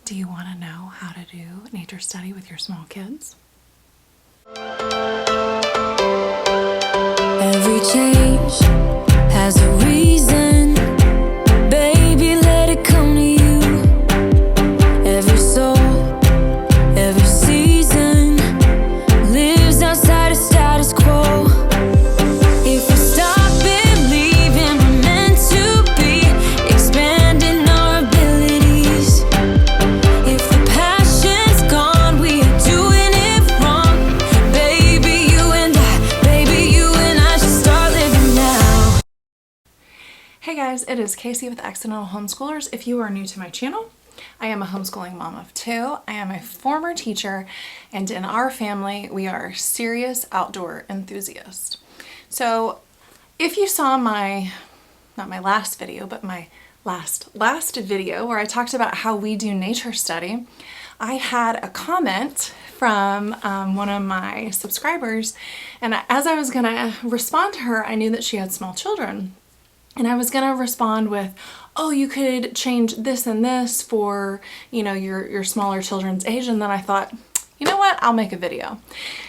Do you want to know how to do nature study with your small kids? Every change has a reason. Baby, let it come to you. Every soul, every season lives outside of status quo. If we stop believing we're meant to be, expanding our abilities. If the passion's gone, we are doing it wrong. Baby, you and I should start living now. Hey guys, it is Casey with Accidental Homeschoolers. If you are new to my channel, I am a homeschooling mom of two. I am a former teacher, and in our family, we are serious outdoor enthusiasts. So if you saw my, not my last video, but my last video where I talked about how we do nature study, I had a comment from one of my subscribers, and as I was gonna respond to her, I knew that she had small children. And I was gonna respond with, oh, you could change this and this for, you know, your smaller children's age. And then I thought, you know what, I'll make a video.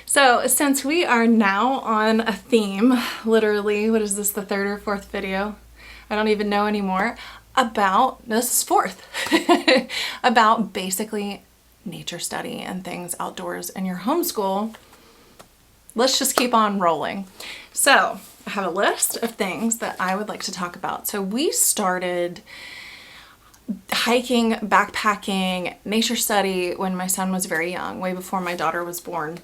So since we are now on a theme, literally, what is this, the third or fourth video? I don't even know anymore, about, no, this is fourth, about basically nature study and things outdoors in your homeschool. Let's just keep on rolling. So I have a list of things that I would like to talk about. So we started hiking, backpacking, nature study when my son was very young, way before my daughter was born.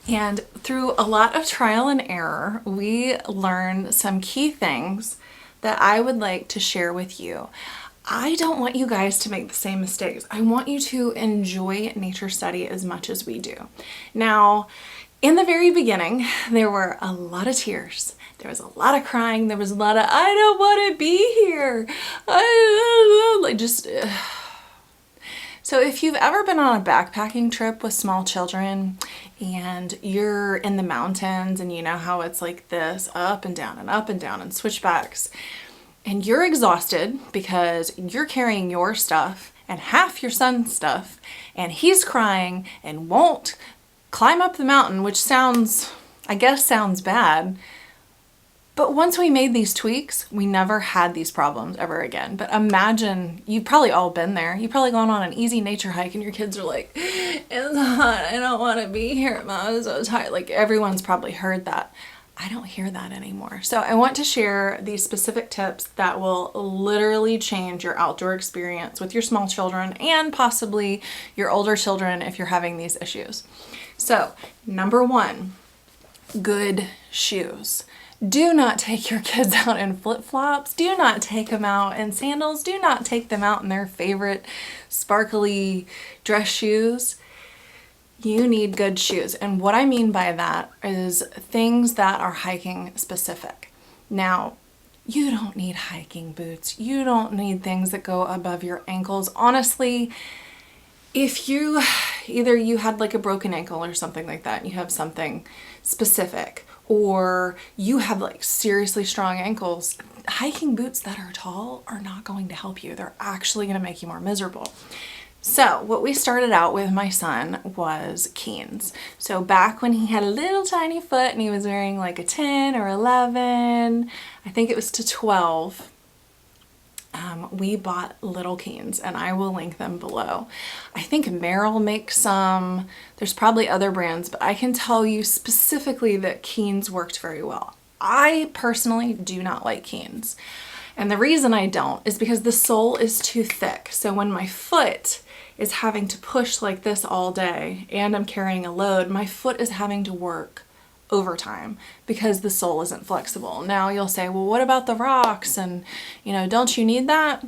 And through a lot of trial and error, we learned some key things that I would like to share with you. I don't want you guys to make the same mistakes. I want you to enjoy nature study as much as we do. Now, in the very beginning, there were a lot of tears. There was a lot of crying. There was a lot of, I don't want to be here. So if you've ever been on a backpacking trip with small children and you're in the mountains and you know how it's like this, up and down and switchbacks, and you're exhausted because you're carrying your stuff and half your son's stuff, and he's crying and won't climb up the mountain, which sounds, I guess sounds bad, but once we made these tweaks, we never had these problems ever again. But imagine, you've probably all been there. You've probably gone on an easy nature hike and your kids are like, it's hot, I don't want to be here, Mom, I'm so tired. Like, everyone's probably heard that. I don't hear that anymore. So I want to share these specific tips that will literally change your outdoor experience with your small children and possibly your older children if you're having these issues. So, number one, good shoes. Do not take your kids out in flip-flops. Do not take them out in sandals. Do not take them out in their favorite sparkly dress shoes. You need good shoes. And what I mean by that is things that are hiking specific. Now, you don't need hiking boots. You don't need things that go above your ankles. Honestly, if you had like a broken ankle or something like that, and you have something specific, or you have like seriously strong ankles, hiking boots that are tall are not going to help you. They're actually going to make you more miserable. So what we started out with my son was Keens. So back when he had a little tiny foot and he was wearing like a 10 or 11, I think it was to 12, we bought little Keens, and I will link them below. I think Merrill makes some. There's probably other brands, but I can tell you specifically that Keens worked very well. I personally do not like Keens. And the reason I don't is because the sole is too thick. So when my foot is having to push like this all day and I'm carrying a load, my foot is having to work overtime because the sole isn't flexible. Now you'll say, well, what about the rocks? And, you know, don't you need that?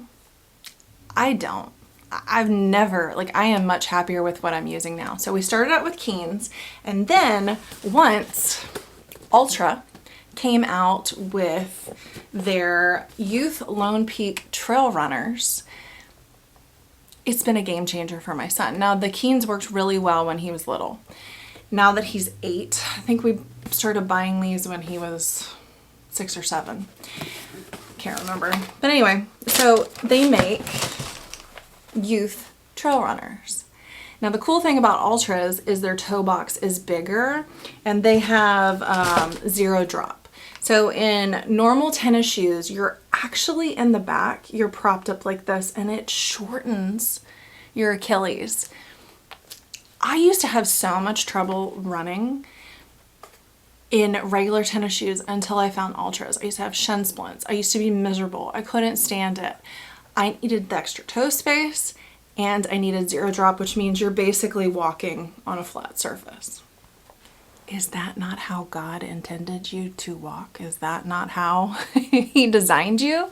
I don't. I've never, like, I am much happier with what I'm using now. So we started out with Keens, and then once Altra came out with their Youth Lone Peak Trail Runners, it's been a game changer for my son. Now, the Keens worked really well when he was little. Now that he's 8, I think we started buying these when he was 6 or 7. Can't remember. But anyway, so they make youth trail runners. Now the cool thing about Altras is their toe box is bigger and they have 0 drop. So in normal tennis shoes, you're actually in the back, you're propped up like this, and it shortens your Achilles. I used to have so much trouble running in regular tennis shoes until I found Altras. I used to have shin splints. I used to be miserable. I couldn't stand it. I needed the extra toe space and I needed 0 drop, which means you're basically walking on a flat surface. Is that not how God intended you to walk? Is that not how He designed you?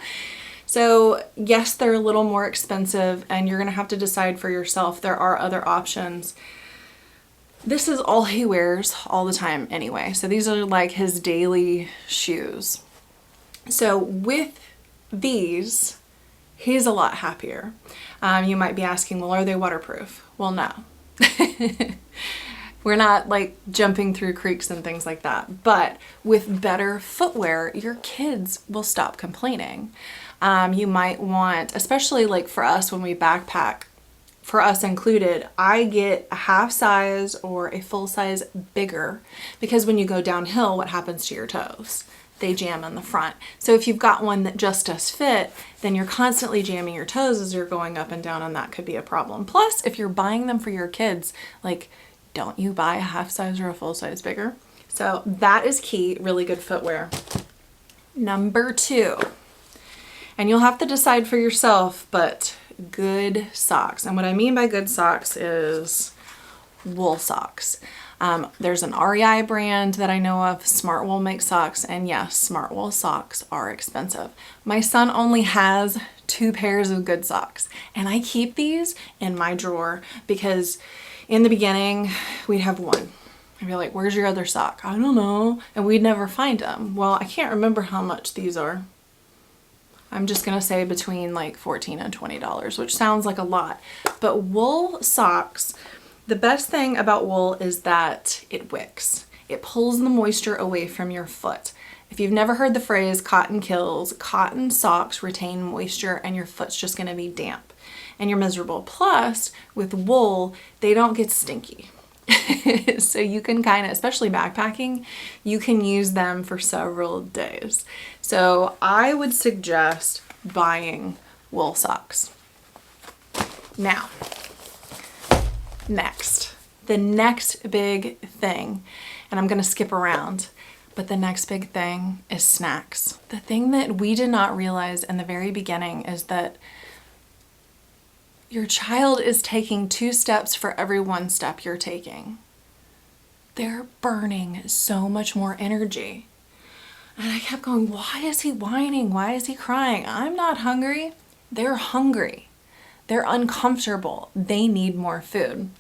So yes, they're a little more expensive and you're gonna have to decide for yourself. There are other options. This is all he wears all the time anyway. So these are like his daily shoes. So with these, he's a lot happier. You might be asking, well, are they waterproof? Well, no. We're not like jumping through creeks and things like that. But with better footwear, your kids will stop complaining. You might want, especially like for us when we backpack, for us included, I get a half size or a full size bigger because when you go downhill, what happens to your toes? They jam in the front. So if you've got one that just does fit, then you're constantly jamming your toes as you're going up and down, and that could be a problem. Plus, if you're buying them for your kids, like, don't you buy a half size or a full size bigger? So that is key, really good footwear. Number 2, and you'll have to decide for yourself, but good socks. And what I mean by good socks is wool socks. There's an REI brand that I know of. Smartwool makes socks, and yes, Smartwool socks are expensive. My son only has 2 pairs of good socks, and I keep these in my drawer because in the beginning we'd have one. I'd be like, where's your other sock? I don't know. And we'd never find them. Well, I can't remember how much these are. I'm just gonna say between like $14 and $20, which sounds like a lot. But wool socks, the best thing about wool is that it wicks. It pulls the moisture away from your foot. If you've never heard the phrase cotton kills, cotton socks retain moisture and your foot's just gonna be damp and you're miserable. Plus, with wool, they don't get stinky. So you can kind of, especially backpacking, you can use them for several days. So I would suggest buying wool socks. Now, the next big thing, and I'm going to skip around, but the next big thing is snacks. The thing that we did not realize in the very beginning is that your child is taking 2 steps for every 1 step you're taking. They're burning so much more energy. And I kept going, why is he whining? Why is he crying? I'm not hungry. They're hungry. They're uncomfortable. They need more food.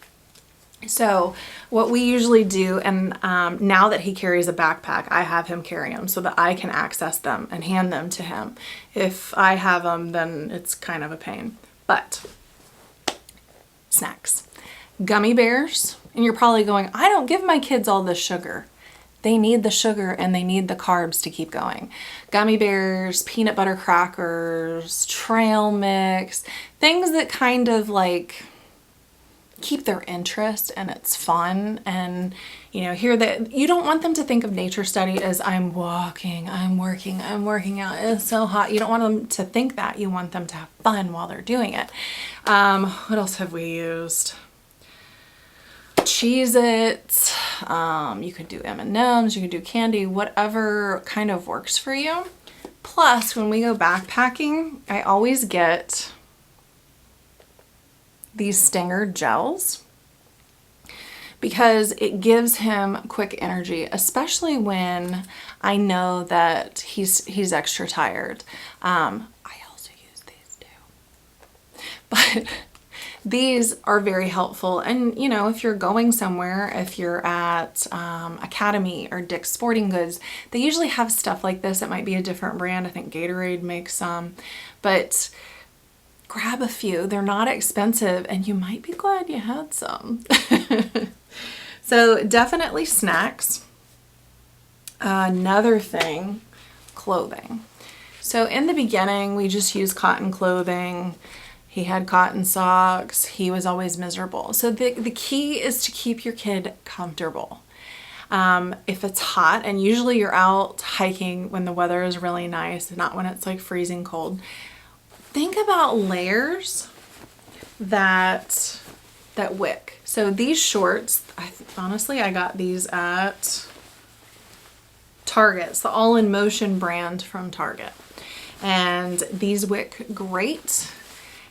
So what we usually do, and now that he carries a backpack, I have him carry them so that I can access them and hand them to him. If I have them, then it's kind of a pain. But snacks. Gummy bears. And you're probably going, I don't give my kids all this sugar. They need the sugar and they need the carbs to keep going. Gummy bears, peanut butter crackers, trail mix, things that kind of like keep their interest and it's fun. And you know, here that you don't want them to think of nature study as I'm walking, I'm working, I'm working out, it's so hot. You don't want them to think that. You want them to have fun while they're doing it. What else have we used? Cheez-Its, you could do M&Ms, you could do candy, whatever kind of works for you. Plus, when we go backpacking, I always get these Stinger gels because it gives him quick energy, especially when I know that he's extra tired. I also use these too. But these are very helpful. And you know, if you're going somewhere, if you're at Academy or Dick's Sporting Goods, they usually have stuff like this. It might be a different brand. I think Gatorade makes some, but grab a few. They're not expensive and you might be glad you had some. So definitely snacks. Another thing, clothing. So in the beginning, we just use cotton clothing. He had cotton socks. He was always miserable. So the key is to keep your kid comfortable. If it's hot, and usually you're out hiking when the weather is really nice, not when it's like freezing cold, think about layers that wick. So these shorts, honestly, I got these at Target. It's the All in Motion brand from Target. And these wick great.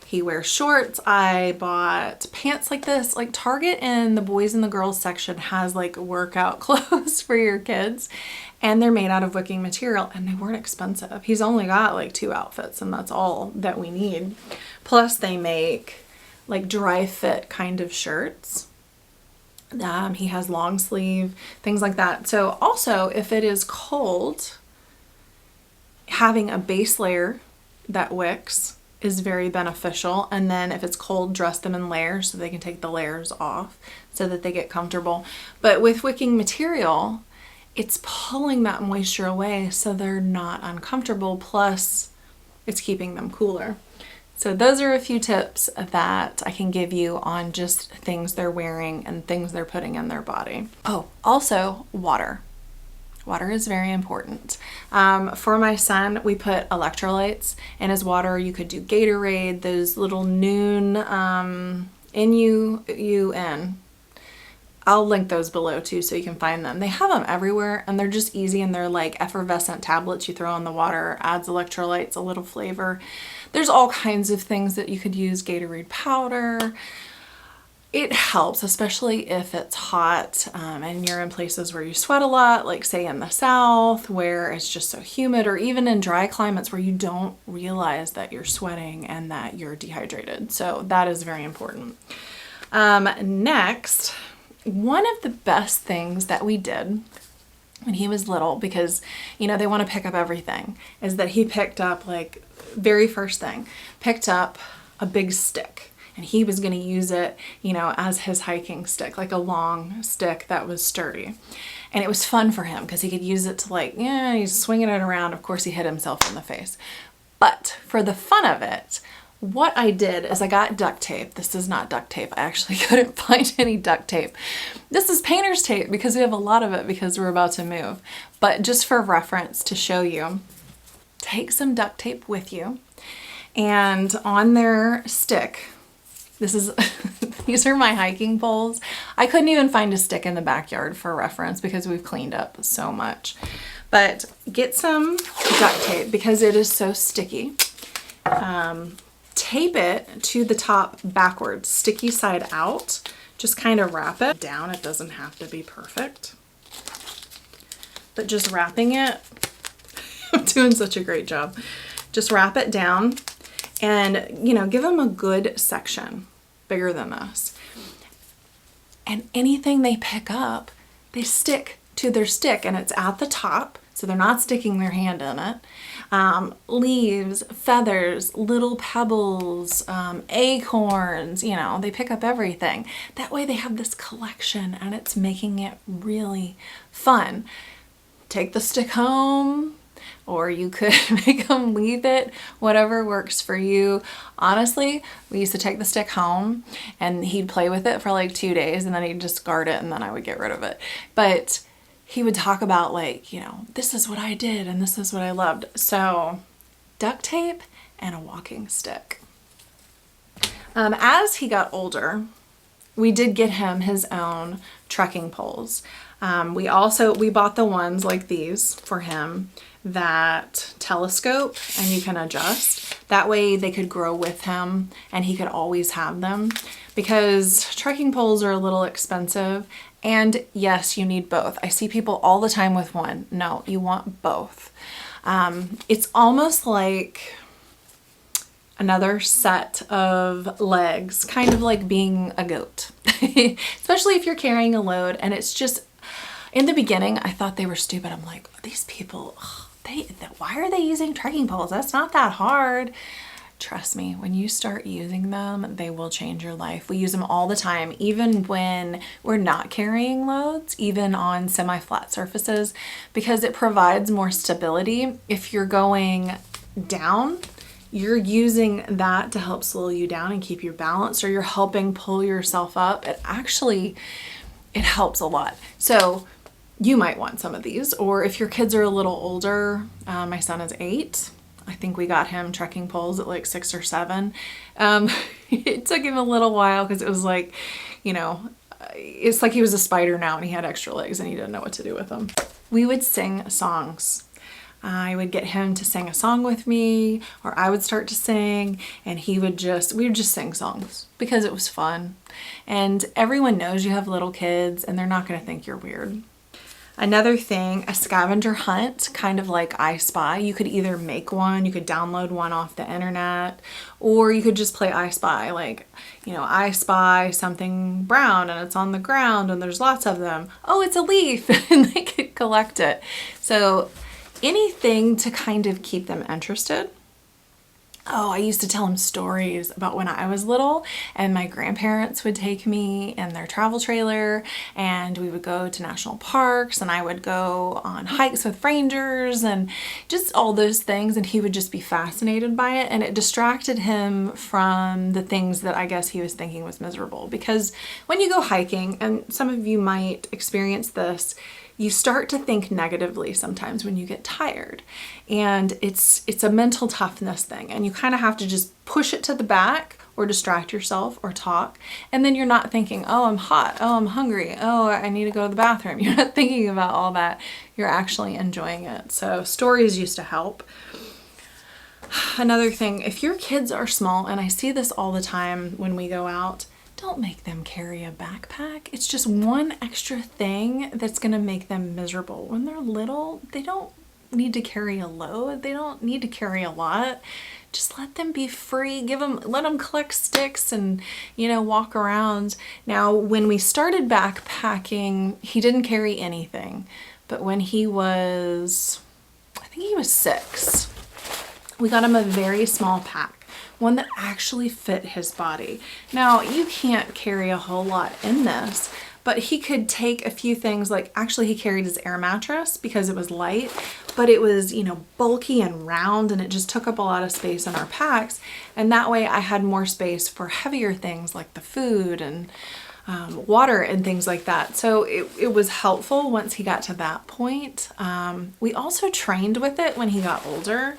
He wears shorts. I bought pants like this. Like Target in the boys and the girls section has like workout clothes for your kids, and they're made out of wicking material, and they weren't expensive. He's only got like 2 outfits, and that's all that we need. Plus they make like dry fit kind of shirts. He has long sleeve, things like that. So also, if it is cold, having a base layer that wicks is very beneficial. And then if it's cold, dress them in layers so they can take the layers off so that they get comfortable. But with wicking material, it's pulling that moisture away so they're not uncomfortable. Plus, it's keeping them cooler. So those are a few tips that I can give you on just things they're wearing and things they're putting in their body. Oh, also water. Water is very important. For my son, we put electrolytes in his water. You could do Gatorade, those little Nuun, N-U-U-N. I'll link those below too so you can find them. They have them everywhere, and they're just easy, and they're like effervescent tablets you throw in the water, adds electrolytes, a little flavor. There's all kinds of things that you could use. Gatorade powder. It helps, especially if it's hot and you're in places where you sweat a lot, like say in the South where it's just so humid, or even in dry climates where you don't realize that you're sweating and that you're dehydrated. So that is very important. Next, one of the best things that we did when he was little, because, you know, they want to pick up everything, is that he picked up, like, very first thing, picked up a big stick. And he was going to use it, you know, as his hiking stick, like a long stick that was sturdy. And it was fun for him because he could use it to, like, yeah, he's swinging it around. Of course, he hit himself in the face. But for the fun of it, what I did is I got duct tape. This is not duct tape. I actually couldn't find any duct tape. This is painter's tape because we have a lot of it because we're about to move. But just for reference to show you, take some duct tape with you, and on their stick, this is, these are my hiking poles. I couldn't even find a stick in the backyard for reference because we've cleaned up so much. But get some duct tape because it is so sticky. Tape it to the top backwards, sticky side out. Just kind of wrap it down. It doesn't have to be perfect. But just wrapping it, I'm doing such a great job. Just wrap it down. And, you know, give them a good section, bigger than this. And anything they pick up, they stick to their stick, and it's at the top, so they're not sticking their hand in it. Leaves, feathers, little pebbles, acorns, you know, they pick up everything. That way they have this collection, and it's making it really fun. Take the stick home, or you could make them leave it, whatever works for you. Honestly, we used to take the stick home and he'd play with it for like 2 days, and then he'd discard it, and then I would get rid of it. But he would talk about, like, you know, this is what I did and this is what I loved. So duct tape and a walking stick. As he got older, we did get him his own trekking poles. We bought the ones like these for him that telescope and you can adjust. That way they could grow with him and he could always have them, because trekking poles are a little expensive. And yes, you need both. I see people all the time with one. No, you want both. It's almost like another set of legs, kind of like being a goat, especially if you're carrying a load. And it's just, in the beginning, I thought they were stupid. I'm like, these people, why are they using trekking poles? That's not that hard. Trust me, when you start using them, they will change your life. We use them all the time, even when we're not carrying loads, even on semi-flat surfaces, because it provides more stability. If you're going down, you're using that to help slow you down and keep you balanced, or you're helping pull yourself up, it helps a lot. So you might want some of these, or if your kids are a little older, my son is 8. I think we got him trekking poles at like 6 or 7. It took him a little while because it was like, you know, it's like he was a spider now and he had extra legs and he didn't know what to do with them. We would sing songs. I would get him to sing a song with me, or I would start to sing, and we would just sing songs because it was fun. And everyone knows you have little kids and they're not going to think you're weird. Another thing, a scavenger hunt, kind of like I Spy. You could either make one, you could download one off the internet, or you could just play I Spy. Like, you know, I spy something brown and it's on the ground and there's lots of them. Oh, it's a leaf, and they could collect it. So anything to kind of keep them interested. Oh, I used to tell them stories about when I was little, and my grandparents would take me in their travel trailer and we would go to national parks, and I would go on hikes with rangers and just all those things, and he would just be fascinated by it, and it distracted him from the things that I guess he was thinking was miserable. Because when you go hiking, and some of you might experience this, you start to think negatively sometimes when you get tired, and it's a mental toughness thing, and you kind of have to just push it to the back or distract yourself or talk, and then you're not thinking, oh, I'm hot, oh, I'm hungry, oh, I need to go to the bathroom. You're not thinking about all that. You're actually enjoying it. So stories used to help. Another thing, if your kids are small, and I see this all the time when we go out, don't make them carry a backpack. It's just one extra thing that's going to make them miserable. When they're little, they don't need to carry a load. They don't need to carry a lot. Just let them be free. Let them collect sticks and, you know, walk around. Now, when we started backpacking, he didn't carry anything. But when he was, I think he was 6, we got him a very small pack. One that actually fit his body. Now, you can't carry a whole lot in this, but he could take a few things. Like, actually he carried his air mattress because it was light, but it was, you know, bulky and round, and it just took up a lot of space in our packs. And that way I had more space for heavier things like the food and water and things like that. So it was helpful once he got to that point. We also trained with it when he got older.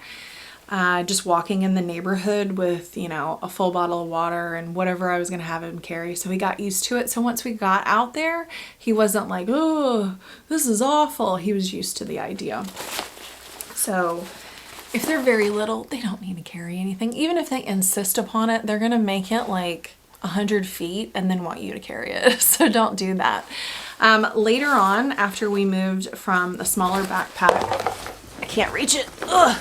Just walking in the neighborhood with, you know, a full bottle of water and whatever I was going to have him carry. So he got used to it. So once we got out there, he wasn't like, oh, this is awful. He was used to the idea. So if they're very little, they don't need to carry anything. Even if they insist upon it, they're going to make it like 100 feet and then want you to carry it. So don't do that. Later on, after we moved from the smaller backpack, I can't reach it. Ugh.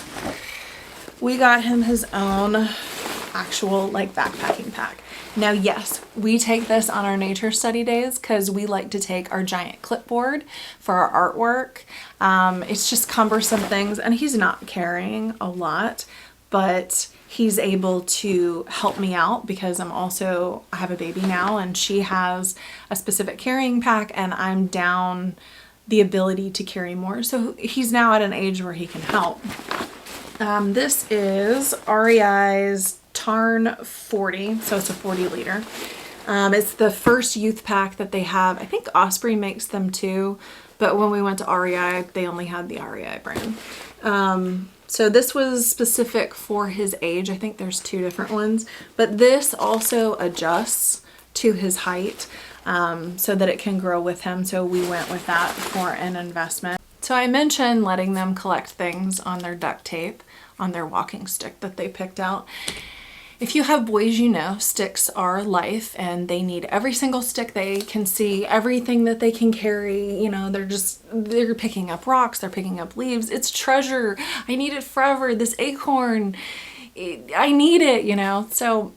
We got him his own actual like backpacking pack. Now, yes, we take this on our nature study days because we like to take our giant clipboard for our artwork. It's just cumbersome things, and he's not carrying a lot, but he's able to help me out because I have a baby now, and she has a specific carrying pack, and I'm down the ability to carry more. So he's now at an age where he can help. This is REI's Tarn 40, so it's a 40 liter. It's the first youth pack that they have. I think Osprey makes them too, but when we went to REI, they only had the REI brand. So this was specific for his age. I think there's 2 different ones, but this also adjusts to his height so that it can grow with him. So we went with that for an investment. So I mentioned letting them collect things on their duct tape, on their walking stick that they picked out. If you have boys, you know sticks are life, and they need every single stick they can see, everything that they can carry. You know, they're picking up rocks, they're picking up leaves. It's treasure. I need it forever. This acorn, I need it, you know. So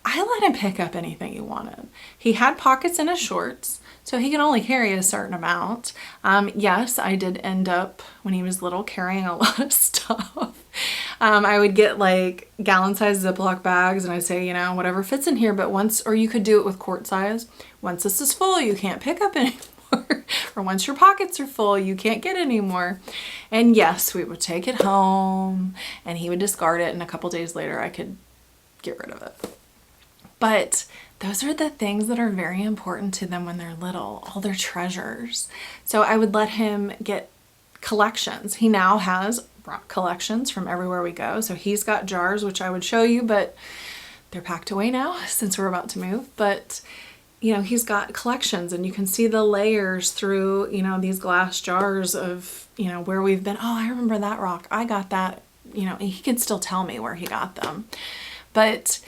I let him pick up anything he wanted. He had pockets in his shorts, so he can only carry a certain amount. Yes, I did end up, when he was little, carrying a lot of stuff. I would get like gallon-sized Ziploc bags, and I'd say, you know, whatever fits in here, but or you could do it with quart size. Once this is full, you can't pick up anymore. For once your pockets are full, you can't get any more. And yes, we would take it home and he would discard it, and a couple days later I could get rid of it. But those are the things that are very important to them when they're little, all their treasures. So I would let him get collections. He now has rock collections from everywhere we go. So he's got jars, which I would show you, but they're packed away now since we're about to move. But you know, he's got collections, and you can see the layers through, you know, these glass jars of, you know, where we've been. Oh, I remember that rock. I got that, you know, and he can still tell me where he got them. But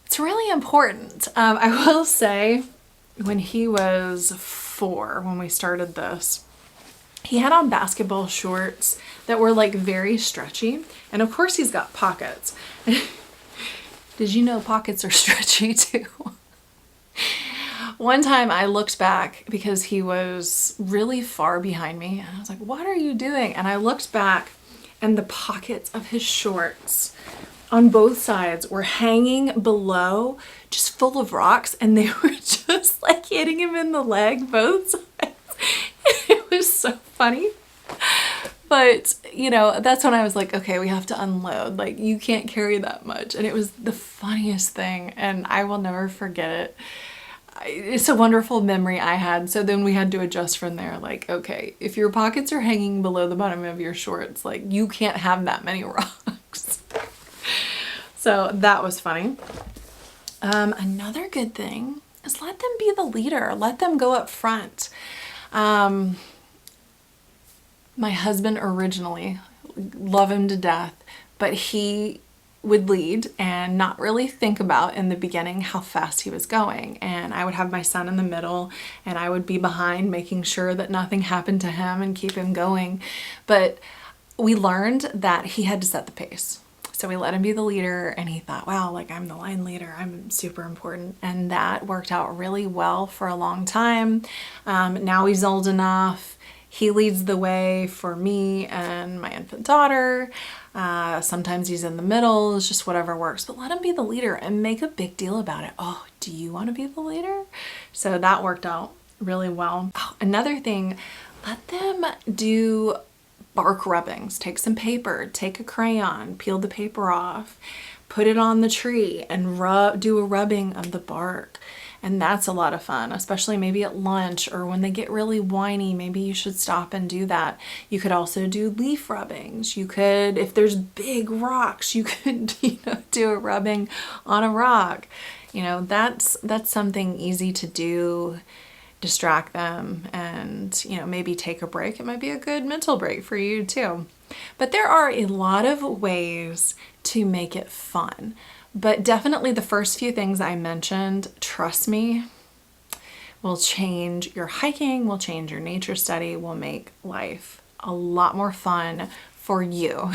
it's really important. I will say, when he was 4, when we started this, he had on basketball shorts that were like very stretchy. And of course he's got pockets. Did you know pockets are stretchy too? One time I looked back because he was really far behind me, and I was like, what are you doing? And I looked back, and the pockets of his shorts on both sides were hanging below, just full of rocks, and they were just like hitting him in the leg, both sides. It was so funny. But, you know, that's when I was like, okay, we have to unload. Like, you can't carry that much. And it was the funniest thing, and I will never forget it. It's a wonderful memory I had. So then we had to adjust from there. Like, okay, if your pockets are hanging below the bottom of your shorts, like, you can't have that many rocks. So that was funny. Another good thing is let them be the leader. Let them go up front. My husband originally, love him to death, but he would lead and not really think about in the beginning how fast he was going. And I would have my son in the middle, and I would be behind making sure that nothing happened to him and keep him going. But we learned that he had to set the pace. So we let him be the leader, and he thought, wow, like, I'm the line leader, I'm super important. And that worked out really well for a long time. Now he's old enough. He leads the way for me and my infant daughter. Sometimes he's in the middle. It's just whatever works. But let him be the leader and make a big deal about it. Oh, do you want to be the leader? So that worked out really well. Oh, another thing, let them do bark rubbings. Take some paper, take a crayon, peel the paper off, put it on the tree, and do a rubbing of the bark. And that's a lot of fun, especially maybe at lunch or when they get really whiny. Maybe you should stop and do that. You could also do leaf rubbings. You could, if there's big rocks, you could, do a rubbing on a rock. That's something easy to do. Distract them and, maybe take a break. It might be a good mental break for you too. But there are a lot of ways to make it fun. But definitely the first few things I mentioned, trust me, will change your hiking, will change your nature study, will make life a lot more fun for you.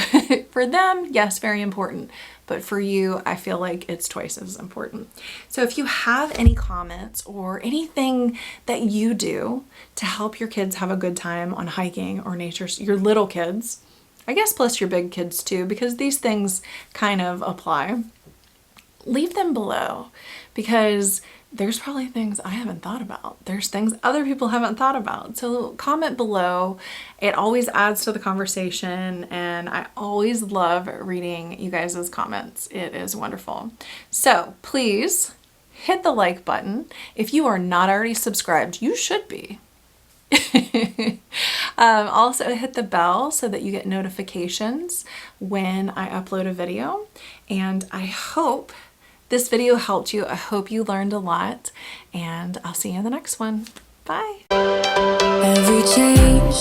For them, yes, very important. But for you, I feel like it's twice as important. So if you have any comments or anything that you do to help your kids have a good time on hiking or nature, your little kids, I guess plus your big kids too, because these things kind of apply, leave them below, because there's probably things I haven't thought about. There's things other people haven't thought about. So comment below. It always adds to the conversation, and I always love reading you guys' comments. It is wonderful. So please hit the like button. If you are not already subscribed, you should be. Also hit the bell so that you get notifications when I upload a video. And I hope this video helped you. I hope you learned a lot, and I'll see you in the next one. Bye. Every change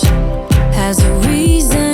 has a reason.